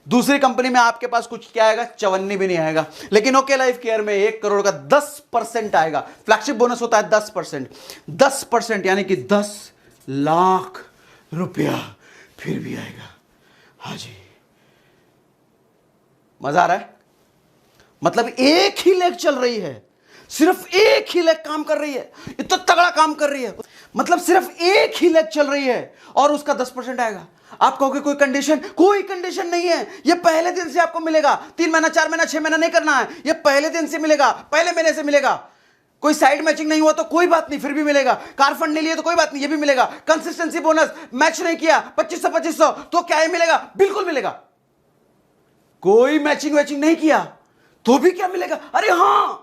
दूसरी कंपनी में आपके पास कुछ क्या आएगा? चवन्नी भी नहीं आएगा। लेकिन ओके लाइफ केयर में 1 करोड़ का 10% आएगा। फ्लैगशिप बोनस होता है 10%, 10% यानी कि 10 लाख रुपया फिर भी आएगा। हाँ जी, मजा आ रहा है? मतलब एक ही लेग चल रही है, सिर्फ एक ही लेग काम कर रही है, इतना तगड़ा काम कर रही है, मतलब सिर्फ एक ही लेग चल रही है और उसका 10% आएगा। आप कहोगे कोई कंडीशन? कोई कंडीशन नहीं है, ये पहले दिन से आपको मिलेगा। 3 महीना 4 महीना 6 महीना नहीं करना है, ये पहले दिन से मिलेगा, पहले महीने से मिलेगा। कोई साइड मैचिंग नहीं हुआ तो कोई बात नहीं, फिर भी मिलेगा। कार फंड नहीं लिए तो कोई बात नहीं, ये भी मिलेगा। कंसिस्टेंसी बोनस मैच नहीं किया 2500 तो क्या मिलेगा? बिल्कुल मिलेगा। कोई मैचिंग नहीं किया तो भी क्या मिलेगा? अरे हां,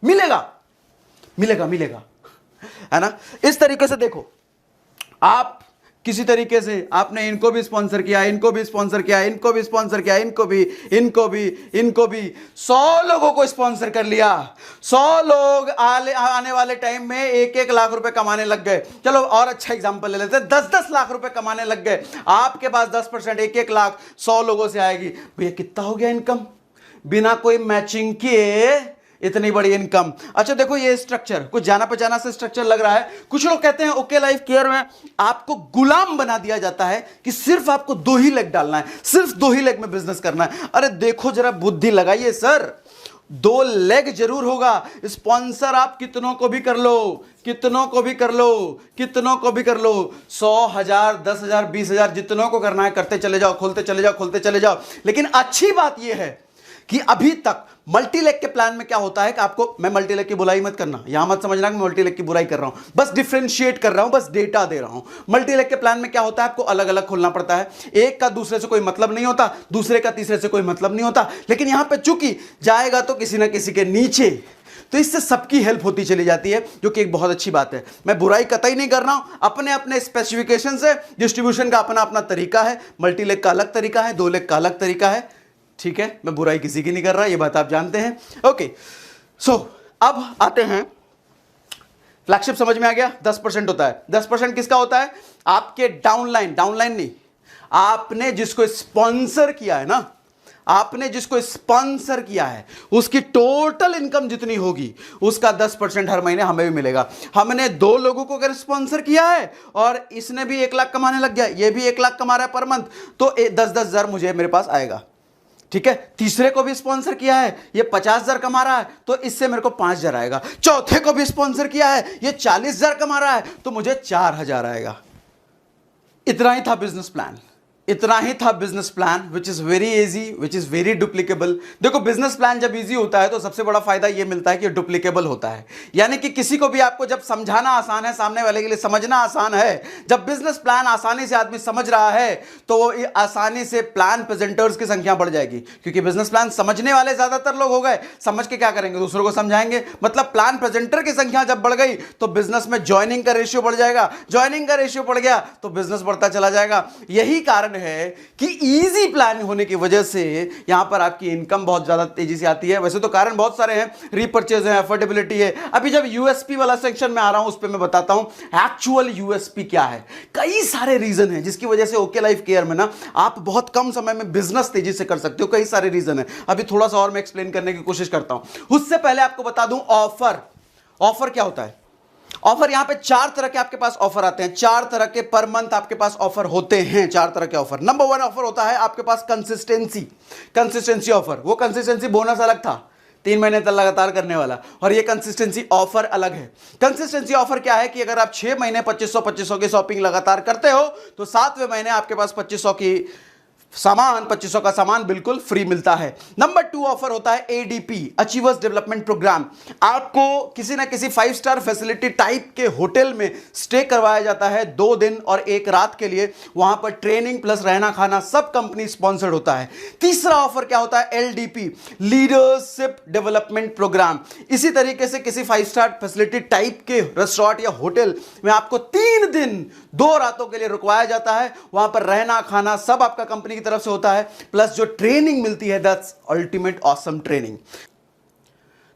मिलेगा मिलेगा मिलेगा, है ना? इस तरीके से देखो, आप किसी तरीके से आपने इनको भी स्पॉन्सर किया, इनको भी स्पॉन्सर किया, इनको भी स्पॉन्सर किया, इनको भी 100 लोगों को स्पॉन्सर कर लिया। 100 लोग आने वाले टाइम में 1-1 लाख रुपए कमाने लग गए। चलो और अच्छा एग्जांपल ले लेते हैं, 10-10 लाख रुपए कमाने लग गए। आपके पास 10% 1-1 लाख 100 लोगों से आएगी। भैया कितना हो गया इनकम? बिना कोई मैचिंग किए इतनी बड़ी इनकम। अच्छा देखो, ये स्ट्रक्चर कुछ जाना पहचाना से स्ट्रक्चर लग रहा है। कुछ लोग कहते हैं ओके लाइफ केयर में आपको गुलाम बना दिया जाता है कि सिर्फ आपको 2 ही लेग डालना है, सिर्फ 2 ही लेग में बिजनेस करना है। अरे देखो जरा, बुद्धि लगाइए सर, 2 लेग जरूर होगा। स्पॉन्सर आप कितनों को भी कर लो, कितनों को भी कर लो, कितनों को भी कर लो, 100, 1000, 10,000, 20,000, जितनों को करना है करते चले जाओ, खोलते चले जाओ, खोलते चले जाओ। लेकिन अच्छी बात यह है कि अभी तक मल्टीलेग के प्लान में क्या होता है कि आपको, मैं मल्टीलेग की बुराई मत करना, यहां मत समझना कि मैं मल्टीलेग की बुराई कर रहा हूं, बस डिफरेंशिएट कर रहा हूं, बस डेटा दे रहा हूं। मल्टीलेग के प्लान में क्या होता है? आपको अलग अलग खोलना पड़ता है, एक का दूसरे से कोई मतलब नहीं होता, दूसरे का तीसरे से कोई मतलब नहीं होता। लेकिन यहां पे चूंकि जाएगा तो किसी ना किसी के नीचे, तो इससे सबकी हेल्प होती चली जाती है, जो कि एक बहुत अच्छी बात है। मैं बुराई कतई नहीं कर रहा हूं, अपने अपने स्पेसिफिकेशन से डिस्ट्रीब्यूशन का अपना अपना तरीका है। मल्टीलेग का अलग तरीका है, 2 लेग का अलग तरीका है, ठीक है? मैं बुराई किसी की नहीं कर रहा, ये बात आप जानते हैं। ओके, सो अब आते हैं, फ्लैगशिप समझ में आ गया? 10% होता है। 10% किसका होता है? आपके डाउनलाइन नहीं, आपने जिसको स्पॉन्सर किया है ना, आपने जिसको स्पॉन्सर किया है उसकी टोटल इनकम जितनी होगी उसका 10% हर महीने हमें भी मिलेगा। हमने 2 लोगों को अगर स्पॉन्सर किया है और इसने भी 1 लाख कमाने लग गया, ये भी 1 लाख कमा रहा है पर मंथ, तो 10-10 हजार मुझे मेरे पास आएगा, ठीक है? तीसरे को भी स्पॉन्सर किया है, ये 50,000 कमा रहा है, तो इससे मेरे को 5,000 आएगा। चौथे को भी स्पॉन्सर किया है, ये 40,000 कमा रहा है, तो मुझे 4,000 आएगा। इतना ही था बिजनेस प्लान, इतना ही था business plan, which is very easy, which is very duplicable. देखो, बिजनेस प्लान जब इजी होता है तो सबसे बड़ा फायदा यह मिलता है कि डुप्लीकेबल होता है, यानी कि किसी को भी आपको जब समझाना आसान है, सामने वाले के लिए समझना आसान है। जब बिजनेस प्लान आसानी से आदमी समझ रहा है तो वो आसानी से प्लान प्रेजेंटर्स की संख्या बढ़ जाएगी, क्योंकि बिजनेस प्लान समझने वाले ज्यादातर लोग हो गए, समझ के क्या करेंगे? दूसरों को समझाएंगे। मतलब प्लान प्रेजेंटर की संख्या जब बढ़ गई तो बिजनेस में ज्वाइनिंग का रेशियो बढ़ जाएगा, ज्वाइनिंग का रेशियो बढ़ गया तो बिजनेस बढ़ता चला जाएगा। यही कारण है कि इजी प्लान होने की वजह से यहां पर आपकी इनकम बहुत ज्यादा तेजी से आती है। वैसे तो कारण बहुत सारे हैं, रीपर्चेज है, अफोर्डेबिलिटी है। अभी जब यूएसपी वाला सेक्शन में आ रहा हूं उस पे मैं बताता हूं एक्चुअल यूएसपी क्या है। कई सारे रीजन है जिसकी वजह से ओके लाइफ केयर में ना आप बहुत कम समय में बिजनेस तेजी से कर सकते हो। कई सारे रीजन है, अभी थोड़ा सा और मैं एक्सप्लेन करने की कोशिश करता हूं। उससे पहले आपको बता दूं ऑफर क्या होता है। ऑफर, यहां पे 4 तरह के आपके पास ऑफर आते हैं, 4 तरह के पर मंथ आपके पास ऑफर होते हैं, 4 तरह के ऑफर। नंबर 1 ऑफर होता है आपके पास कंसिस्टेंसी ऑफर। वो कंसिस्टेंसी बोनस अलग था, 3 महीने तक लगातार करने वाला, और ये कंसिस्टेंसी ऑफर अलग है। कंसिस्टेंसी ऑफर क्या है कि अगर आप 6 महीने 2500 की शॉपिंग लगातार करते हो तो 7वें महीने आपके पास सामान 2500 का सामान बिल्कुल फ्री मिलता है। नंबर 2 ऑफर होता है एडीपी, अचीवर्स डेवलपमेंट प्रोग्राम। आपको किसी ना किसी 5 स्टार फैसिलिटी टाइप के होटल में स्टे करवाया जाता है 2 दिन और 1 रात के लिए। वहां पर ट्रेनिंग प्लस रहना खाना सब कंपनी स्पॉन्सर्ड होता है। तीसरा ऑफर क्या होता है, एलडीपी, लीडरशिप डेवलपमेंट प्रोग्राम। इसी तरीके से किसी 5 स्टार फैसिलिटी टाइप के रेस्टोरेंट या होटल में आपको 3 दिन 2 रातों के लिए रुकवाया जाता है। वहां पर रहना खाना सब आपका कंपनी तरफ से होता है, प्लस जो ट्रेनिंग मिलती है that's ultimate awesome training.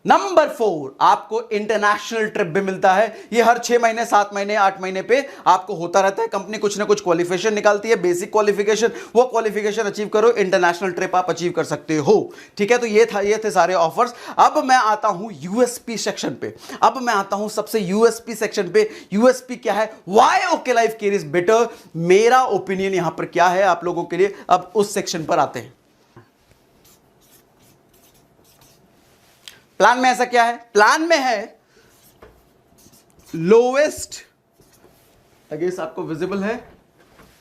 Number 4 आपको इंटरनेशनल ट्रिप भी मिलता है। ये हर 6 महीने 7 महीने 8 महीने पे आपको होता रहता है। कंपनी कुछ ना कुछ क्वालिफिकेशन निकालती है, बेसिक क्वालिफिकेशन, वो क्वालिफिकेशन अचीव करो, इंटरनेशनल ट्रिप आप अचीव कर सकते हो। ठीक है, तो ये थे सारे ऑफर्स। अब मैं आता हूं यूएसपी सेक्शन पे। अब मैं आता हूं सबसे यूएसपी सेक्शन पे। यूएसपी क्या है, why okay Life care is better, मेरा ओपिनियन यहां पर क्या है आप लोगों के लिए। अब उस सेक्शन पर आते हैं। प्लान में ऐसा क्या है, प्लान में है लोवेस्ट, अगेंस्ट आपको विजिबल है,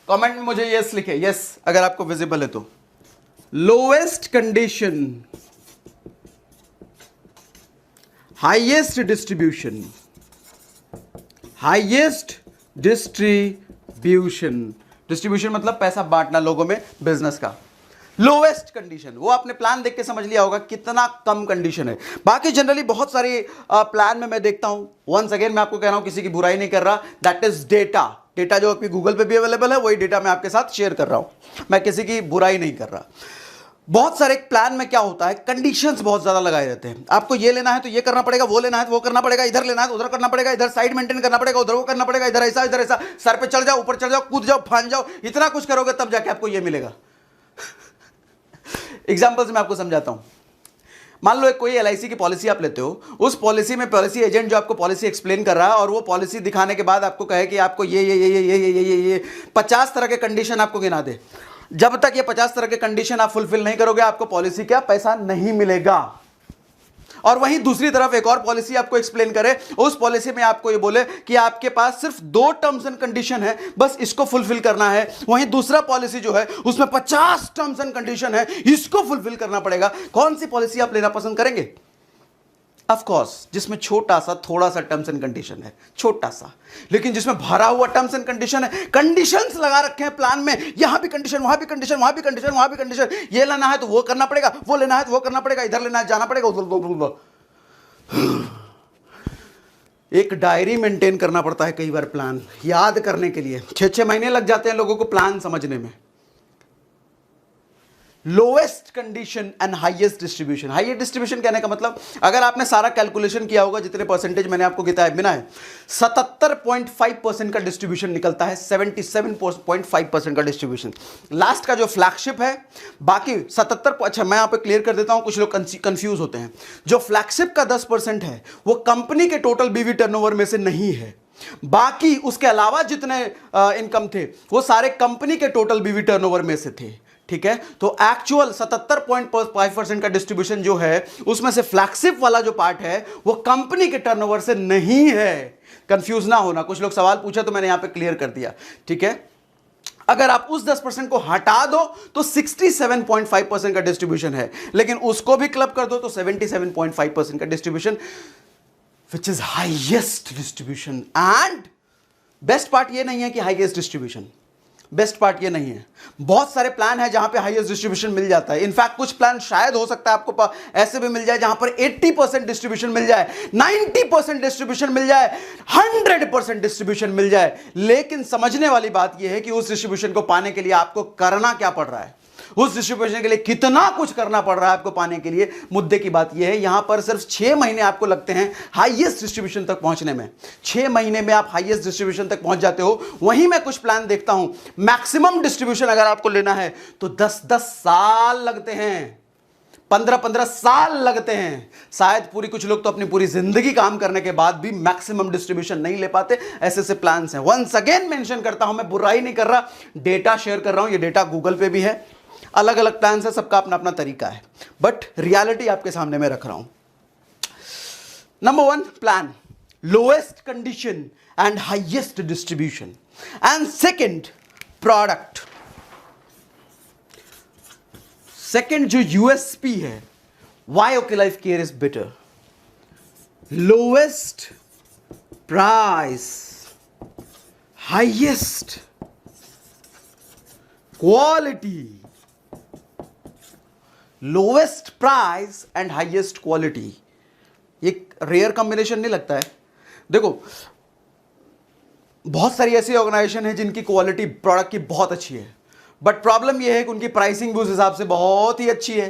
कमेंट में मुझे यस लिखे, यस अगर आपको विजिबल है तो। Lowest condition, highest distribution, highest distribution, distribution मतलब पैसा बांटना लोगों में, बिजनेस का। लोवेस्ट कंडीशन, वो आपने प्लान देख के समझ लिया होगा कितना कम कंडीशन है। बाकी जनरली बहुत सारे प्लान में मैं देखता हूं, वंस अगेन मैं आपको कह रहा हूं, किसी की बुराई नहीं कर रहा, दैट इज डेटा। डेटा जो आपकी गूगल पे भी अवेलेबल है, वही डेटा मैं आपके साथ शेयर कर रहा हूं, मैं किसी की बुराई नहीं कर रहा। बहुत सारे प्लान में क्या होता है, कंडीशंस बहुत ज्यादा लगाए रहते हैं। आपको ये लेना है तो ये करना पड़ेगा, वो लेना है तो वो करना पड़ेगा, इधर लेना है तो उधर करना पड़ेगा, इधर साइड मेंटेन करना पड़ेगा, उधर वो करना पड़ेगा, इधर ऐसा, सर पे चढ़ जाओ, ऊपर चढ़ जाओ, कूद जाओ, फान जाओ, इतना कुछ करोगे तब जाके आपको ये मिलेगा। एग्जाम्पल से मैं आपको समझाता हूं। मान लो एक कोई एलआईसी की पॉलिसी आप लेते हो, उस पॉलिसी में पॉलिसी एजेंट जो आपको पॉलिसी एक्सप्लेन कर रहा है और वो पॉलिसी दिखाने के बाद आपको कहे कि आपको ये 50 तरह के कंडीशन आपको गिना दे। जब तक ये 50 तरह के कंडीशन आप फुलफिल नहीं करोगे, आपको पॉलिसी का पैसा नहीं मिलेगा। और वहीं दूसरी तरफ एक और पॉलिसी आपको एक्सप्लेन करे, उस पॉलिसी में आपको ये बोले कि आपके पास सिर्फ 2 टर्म्स एंड कंडीशन है, बस इसको फुलफिल करना है। वहीं दूसरा पॉलिसी जो है उसमें 50 टर्म्स एंड कंडीशन है, इसको फुलफिल करना पड़ेगा। कौन सी पॉलिसी आप लेना पसंद करेंगे? ऑफ कोर्स जिसमें छोटा सा थोड़ा सा टर्म्स एंड कंडीशन है, छोटा सा, लेकिन जिसमें भरा हुआ टर्म्स एंड कंडीशन है, कंडीशंस लगा रखे हैं प्लान में, यहां भी कंडीशन, वहां भी कंडीशन, वहां भी कंडीशन, वहां भी कंडीशन, ये लेना है तो वो करना पड़ेगा, वो लेना है तो वो करना पड़ेगा, इधर लेना है जाना पड़ेगा, उधर। एक डायरी मेंटेन करना पड़ता है कई बार प्लान याद करने के लिए, 6-6 महीने लग जाते हैं लोगों को प्लान समझने में। Lowest condition and highest distribution. Highest distribution कहने का मतलब, अगर आपने सारा कैलकुलेशन किया होगा, जितने परसेंटेज मैंने आपको गिना है, 77.5% का डिस्ट्रीब्यूशन निकलता है, 77.5% का डिस्ट्रीब्यूशन। लास्ट का जो फ्लैगशिप है, बाकी 77, अच्छा मैं यहां पे क्लियर कर देता हूं, कुछ लोग कंफ्यूज होते हैं। जो फ्लैगशिप का 10% है वो कंपनी के टोटल बीवी टर्नओवर में से नहीं है, बाकी उसके अलावा जितने इनकम थे वो सारे कंपनी के टोटल बीवी टर्नओवर में से थे। ठीक है, तो एक्चुअल 77.5% का डिस्ट्रीब्यूशन जो है उसमें से फ्लैगशिप वाला जो पार्ट है वो कंपनी के टर्नओवर से नहीं है। कंफ्यूज ना होना, कुछ लोग सवाल पूछा तो मैंने यहां पे क्लियर कर दिया। ठीक है, अगर आप उस 10% को हटा दो तो 67.5% का डिस्ट्रीब्यूशन है, लेकिन उसको भी क्लब कर दो तो 77.5% का distribution, which is highest distribution. And best part ये नहीं है कि हाईएस्ट डिस्ट्रीब्यूशन, बेस्ट पार्ट ये नहीं है, बहुत सारे प्लान है जहां पे हाईएस्ट डिस्ट्रीब्यूशन मिल जाता है। इनफैक्ट कुछ प्लान शायद हो सकता है आपको ऐसे भी मिल जाए जहां पर 80% डिस्ट्रीब्यूशन मिल जाए, 90% डिस्ट्रीब्यूशन मिल जाए, 100% डिस्ट्रीब्यूशन मिल जाए। लेकिन समझने वाली बात यह है कि उस डिस्ट्रीब्यूशन को पाने के लिए आपको करना क्या पड़ रहा है, उस डिस्ट्रीब्यूशन के लिए कितना कुछ करना पड़ रहा है आपको पाने के लिए। मुद्दे की बात यह है, यहां पर सिर्फ 6 महीने आपको लगते हैं हाईएस्ट डिस्ट्रीब्यूशन तक पहुंचने में। 6 महीने में आप हाईएस्ट डिस्ट्रीब्यूशन तक पहुंच जाते हो। वहीं मैं कुछ प्लान देखता हूं, मैक्सिमम डिस्ट्रीब्यूशन अगर आपको लेना है तो 10-10 साल लगते हैं, 15-15 साल लगते हैं। शायद कुछ लोग तो अपनी पूरी जिंदगी काम करने के बाद भी मैक्सिमम डिस्ट्रीब्यूशन नहीं ले पाते। ऐसे ऐसे प्लान्स हैं। वंस अगेन मेंशन करता हूं, मैं बुराई नहीं कर रहा, डेटा शेयर कर रहा हूं। ये डेटा गूगल पे भी है, अलग अलग प्लान है, सबका अपना अपना तरीका है, बट रियलिटी आपके सामने में रख रहा हूं। Number 1 plan, lowest condition and highest distribution. And second product, second जो यूएसपी है, why okay Life care is better, lowest price, highest quality, lowest price and highest quality. एक रेयर कॉम्बिनेशन नहीं लगता है? देखो, बहुत सारी ऐसी ऑर्गेनाइजेशन है जिनकी क्वालिटी प्रोडक्ट की बहुत अच्छी है, बट प्रॉब्लम यह है कि उनकी प्राइसिंग भी उस हिसाब से बहुत ही अच्छी है,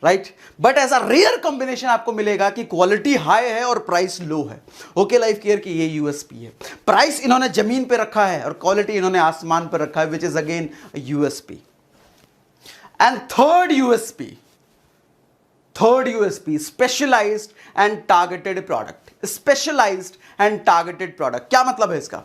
राइट? बट ऐसा रेयर कॉम्बिनेशन आपको मिलेगा कि क्वालिटी हाई है और प्राइस लो है। ओके लाइफ केयर की ये यूएसपी है। प्राइस इन्होंने जमीन पे रखा है और क्वालिटी इन्होंने आसमान पे रखा है, which is again USP. And third USP, specialised and targeted product. Specialised and targeted product क्या मतलब है इसका?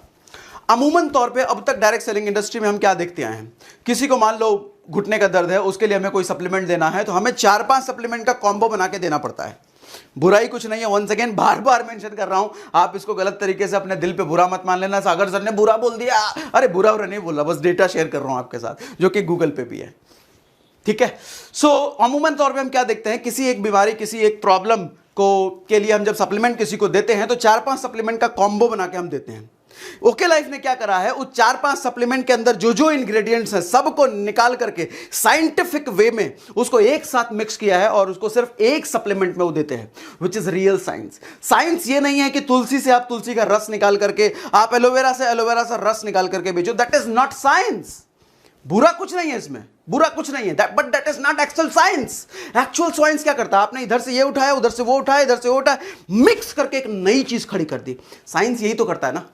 अमूमन तौर पे अब तक डायरेक्ट सेलिंग इंडस्ट्री में हम क्या देखते आए हैं, किसी को मान लो घुटने का दर्द है, उसके लिए हमें कोई सप्लीमेंट देना है तो हमें 4-5 सप्लीमेंट का कॉम्बो बना के देना पड़ता है। बुराई कुछ नहीं है, वंस अगेन बार बार मेंशन कर रहा हूं, आप इसको गलत तरीके से अपने दिल पे बुरा मत मान लेना, सागर सर ने बुरा बोल दिया। अरे बुरा नहीं बोल रहा, बस डेटा शेयर कर रहा हूं आपके साथ, जो कि गूगल पे भी है, ठीक है? सो अमूमन तौर पे हम क्या देखते हैं, किसी एक बीमारी, किसी एक प्रॉब्लम को के लिए हम जब सप्लीमेंट किसी को देते हैं तो 4-5 सप्लीमेंट का कॉम्बो बना के हम देते हैं। ओके लाइफ ने क्या करा है, उस 4-5 सप्लीमेंट के अंदर जो जो इंग्रेडिएंट्स हैं सबको निकाल करके साइंटिफिक वे में उसको एक साथ मिक्स किया है और उसको सिर्फ एक सप्लीमेंट में वो देते हैं, which is real science. Science ये नहीं है कि तुलसी से आप तुलसी का रस निकाल करके, आप एलोवेरा से रस निकाल करके बेचो, दैट इज नॉट साइंस। बुरा कुछ नहीं है इसमें, बुरा कुछ नहीं है, but that is not actual science. Actual science क्या करता है, आपने इधर से ये उठाया, उधर से वो उठाया, इधर से वो उठाया, मिक्स करके एक नई चीज खड़ी कर दी। साइंस यही तो करता है ना,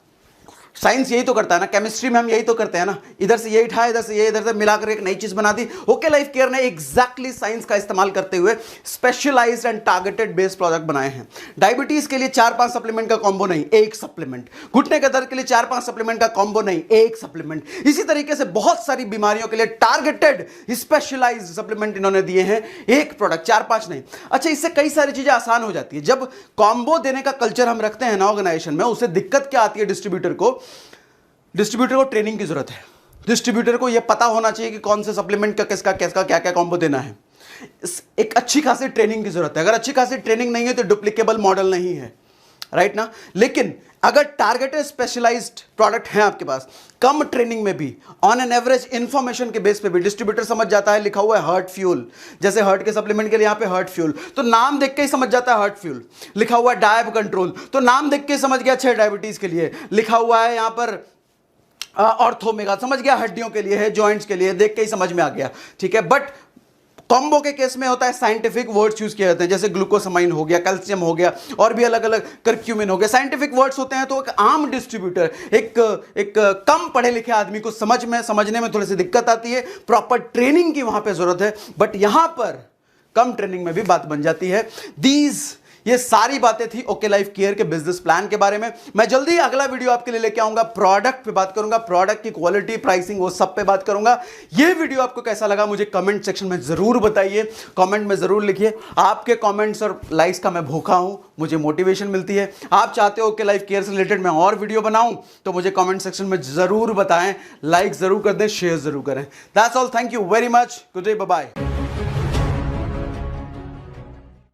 साइंस यही तो करता है ना, केमिस्ट्री में हम यही तो करते हैं ना, इधर से ये उठाया, इधर से ये, इधर से मिलाकर एक नई चीज बना दी। ओके लाइफ केयर ने एग्जैक्टली साइंस का इस्तेमाल करते हुए specialised and targeted based product बनाए हैं। डायबिटीज के लिए 4-5 सप्लीमेंट का कॉम्बो नहीं, एक सप्लीमेंट। घुटने के दर्द के लिए 4-5 सप्लीमेंट का कॉम्बो नहीं, एक सप्लीमेंट। इसी तरीके से बहुत सारी बीमारियों के लिए टारगेटेड स्पेशलाइज्ड सप्लीमेंट इन्होंने दिए हैं, एक प्रोडक्ट, 4-5 नहीं। अच्छा, इससे कई सारी चीजें आसान हो जाती है। जब कॉम्बो देने का कल्चर हम रखते हैं ना ऑर्गेनाइजेशन में, उससे दिक्कत क्या आती है, डिस्ट्रीब्यूटर को ट्रेनिंग की जरूरत है। डिस्ट्रीब्यूटर को यह पता होना चाहिए कि कौन से सप्लीमेंट का किसका क्या क्या कॉम्बो देना है। एक अच्छी खासी ट्रेनिंग की जरूरत है। अगर अच्छी खासी ट्रेनिंग नहीं है तो डुप्लीकेबल मॉडल नहीं है, राइट ना? लेकिन अगर टारगेटेड स्पेशलाइज्ड प्रोडक्ट है आपके पास, कम ट्रेनिंग में भी, ऑन एन एवरेज इंफॉर्मेशन के बेस पे भी डिस्ट्रीब्यूटर समझ जाता है, लिखा हुआ है हार्ट फ्यूल, जैसे हार्ट के सप्लीमेंट के लिए यहाँ पे हार्ट फ्यूल, तो नाम देख के ही समझ जाता है हार्ट फ्यूल। लिखा हुआ है डायब कंट्रोल, तो नाम देख के समझ गया अच्छा डायबिटीज के लिए। लिखा हुआ है यहाँ पर ऑर्थोमेगा, समझ गया हड्डियों के लिए है, जॉइंट्स के लिए, देख के ही समझ में आ गया, ठीक है? बट कॉम्बो के केस में होता है साइंटिफिक वर्ड्स यूज किए जाते हैं, जैसे ग्लूकोसामाइन हो गया, कैल्शियम हो गया, और भी अलग अलग, करक्यूमिन हो गया, साइंटिफिक वर्ड्स होते हैं। तो एक आम डिस्ट्रीब्यूटर, एक कम पढ़े लिखे आदमी को समझने में थोड़ी सी दिक्कत आती है, प्रॉपर ट्रेनिंग की वहां पे जरूरत है। बट यहां पर कम ट्रेनिंग में भी बात बन जाती है। ये सारी बातें थी ओके लाइफ केयर के बिजनेस प्लान के बारे में। मैं जल्दी अगला वीडियो आपके लिए लेके आऊंगा, प्रोडक्ट पे बात करूंगा, प्रोडक्ट की क्वालिटी, प्राइसिंग, वो सब पे बात करूंगा। ये वीडियो आपको कैसा लगा मुझे कमेंट सेक्शन में जरूर बताइए, कमेंट में जरूर लिखिए। आपके कमेंट्स और लाइक्स का मैं भूखा हूं, मुझे मोटिवेशन मिलती है। आप चाहते हो ओके लाइफ केयर से रिलेटेड मैं और वीडियो बनाऊं तो मुझे कमेंट सेक्शन में जरूर बताएं, लाइक जरूर कर दें, शेयर जरूर करें। That's all, thank you very much, good day, bye bye.